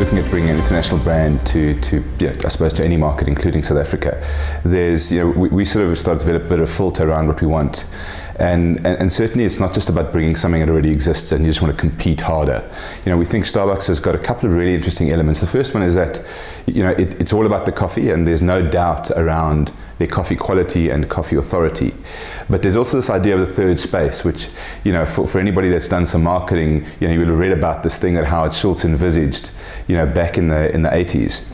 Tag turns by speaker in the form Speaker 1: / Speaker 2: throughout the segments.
Speaker 1: looking at bringing an international brand to I suppose to any market, including South Africa, there's, we sort of start to develop a bit of a filter around what we want. And certainly it's not just about bringing something that already exists and you just want to compete harder. We think Starbucks has got a couple of really interesting elements. The first one is that, it's all about the coffee, and there's no doubt around their coffee quality and coffee authority. But there's also this idea of the third space, which, for anybody that's done some marketing, you will have read about this thing that Howard Schultz envisaged, back in the 80s.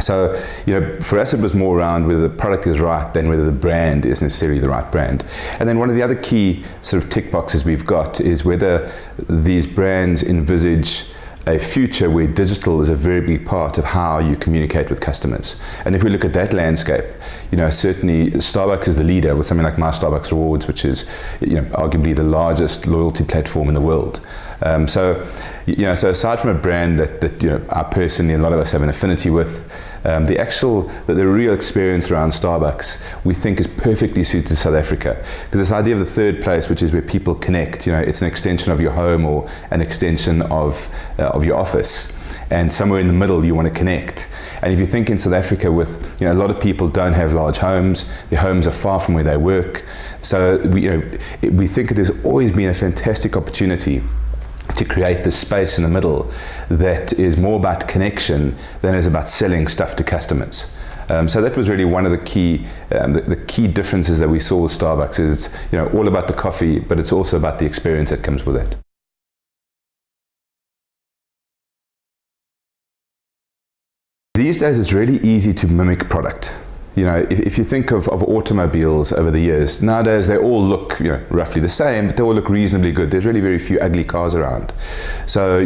Speaker 1: So, for us it was more around whether the product is right than whether the brand is necessarily the right brand. And then one of the other key sort of tick boxes we've got is whether these brands envisage a future where digital is a very big part of how you communicate with customers. And if we look at that landscape, certainly Starbucks is the leader with something like My Starbucks Rewards, which is, arguably the largest loyalty platform in the world. So aside from a brand that I personally and a lot of us have an affinity with, the real experience around Starbucks we think is perfectly suited to South Africa, because this idea of the third place, which is where people connect, it's an extension of your home or an extension of your office, and somewhere in the middle you want to connect. And if you think in South Africa with, a lot of people don't have large homes, their homes are far from where they work, so we think that there's always been a fantastic opportunity to create this space in the middle that is more about connection than is about selling stuff to customers. So that was really one of the key differences that we saw with Starbucks. Is it's all about the coffee, but it's also about the experience that comes with it. These days it's really easy to mimic product. If you think of automobiles over the years, nowadays they all look roughly the same, but they all look reasonably good. There's really very few ugly cars around. So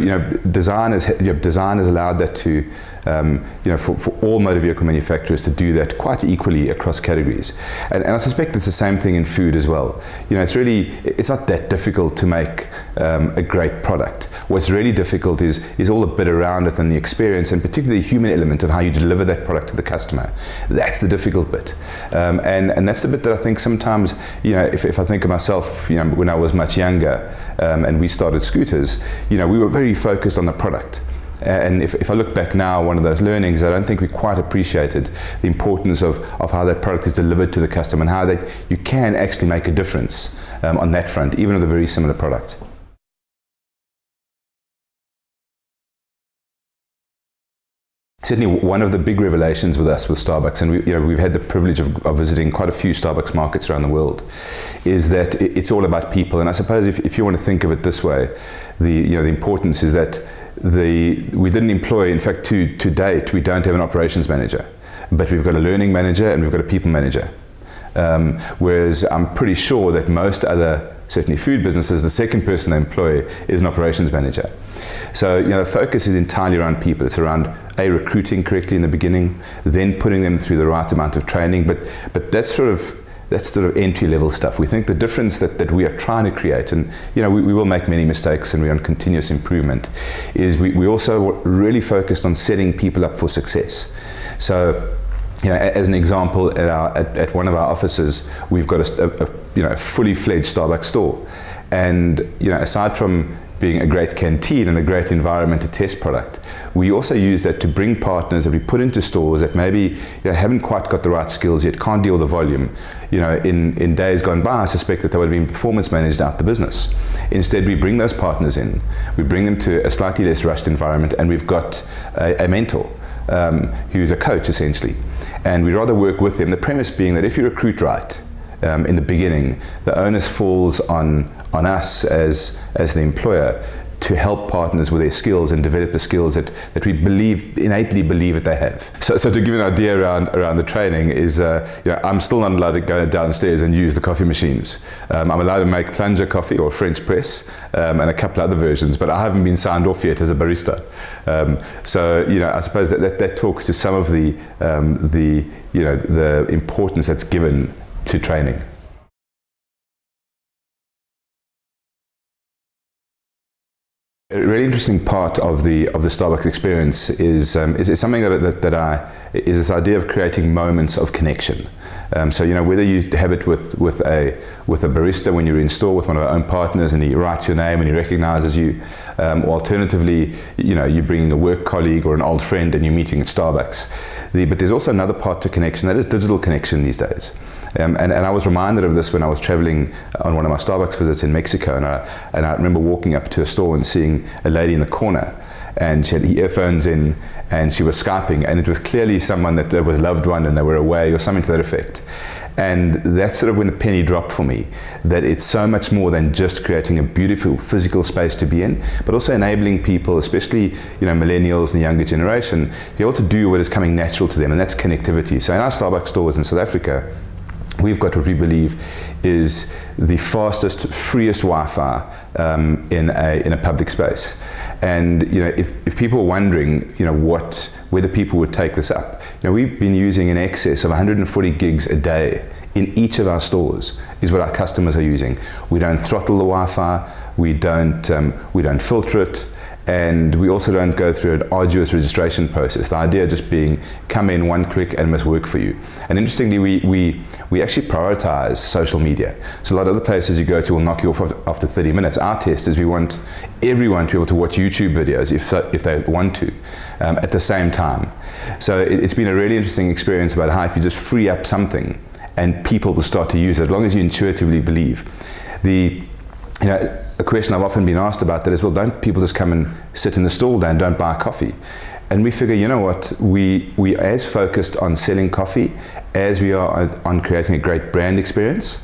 Speaker 1: design has allowed that to for all motor vehicle manufacturers to do that quite equally across categories. And I suspect it's the same thing in food as well. It's not that difficult to make a great product. What's really difficult is all the bit around it and the experience, and particularly the human element of how you deliver that product to the customer. That's the difficult bit. And that's the bit that I think sometimes, if I think of myself, when I was much younger and we started scooters, we were very focused on the product. And if I look back now, one of those learnings, I don't think we quite appreciated the importance of how that product is delivered to the customer and how you can actually make a difference on that front, even with a very similar product. Certainly one of the big revelations with us with Starbucks, and we've had the privilege of visiting quite a few Starbucks markets around the world, is that it's all about people. And I suppose if you want to think of it this way, the importance is that we didn't employ, in fact to date, we don't have an operations manager, but we've got a learning manager and we've got a people manager. Whereas I'm pretty sure that most other, certainly food businesses, the second person they employ is an operations manager. So the focus is entirely around people. It's around recruiting correctly in the beginning, then putting them through the right amount of training, but that's sort of entry-level stuff. We think the difference that we are trying to create, and we will make many mistakes and we're on continuous improvement, is we also really focused on setting people up for success. So as an example, at one of our offices, we've got a fully fledged Starbucks store, and aside from being a great canteen and a great environment to test product, we also use that to bring partners that we put into stores that maybe haven't quite got the right skills yet, can't deal with the volume. In days gone by, I suspect that they would have been performance managed out the business. Instead, we bring those partners in, we bring them to a slightly less rushed environment, and we've got a mentor who's a coach essentially. And we'd rather work with them, the premise being that if you recruit right in the beginning, the onus falls on us as the employer to help partners with their skills and develop the skills that we innately believe that they have. So to give you an idea around the training is, I'm still not allowed to go downstairs and use the coffee machines. I'm allowed to make plunger coffee or French press and a couple other versions, but I haven't been signed off yet as a barista. So I suppose that talks to some of the importance that's given to training. A really interesting part of the Starbucks experience is something that is this idea of creating moments of connection. So whether you have it with a barista when you're in store with one of our own partners and he writes your name and he recognizes you, or alternatively, you're bringing a work colleague or an old friend and you're meeting at Starbucks. But there's also another part to connection, that is digital connection these days. And I was reminded of this when I was traveling on one of my Starbucks visits in Mexico, and I remember walking up to a store and seeing a lady in the corner, and she had earphones in and she was Skyping, and it was clearly someone that was a loved one and they were away or something to that effect. And that's sort of when the penny dropped for me, that it's so much more than just creating a beautiful physical space to be in, but also enabling people, especially millennials and the younger generation, to be able to do what is coming natural to them, and that's connectivity. So in our Starbucks stores in South Africa, we've got what we believe is the fastest, freest Wi-Fi in a public space. And if people are wondering, whether people would take this up, we've been using in excess of 140 gigs a day in each of our stores is what our customers are using. We don't throttle the Wi-Fi, we don't filter it, and we also don't go through an arduous registration process. The idea just being, come in one click and it must work for you. And interestingly, we actually prioritize social media. So a lot of other places you go to will knock you off after 30 minutes. Our test is we want everyone to be able to watch YouTube videos if they want to at the same time. So it's been a really interesting experience about how if you just free up something and people will start to use it, as long as you intuitively believe. A question I've often been asked about that is, well, don't people just come and sit in the stall and don't buy coffee? And we figure, we are as focused on selling coffee as we are on creating a great brand experience.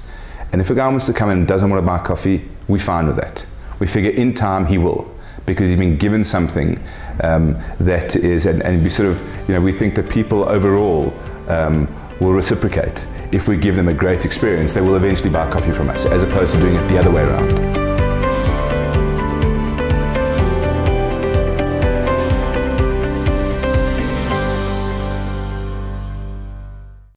Speaker 1: And if a guy wants to come in and doesn't want to buy coffee, we're fine with that. We figure in time he will, because he's been given something that is, and we sort of, we think that people overall will reciprocate. If we give them a great experience, they will eventually buy coffee from us, as opposed to doing it the other way around.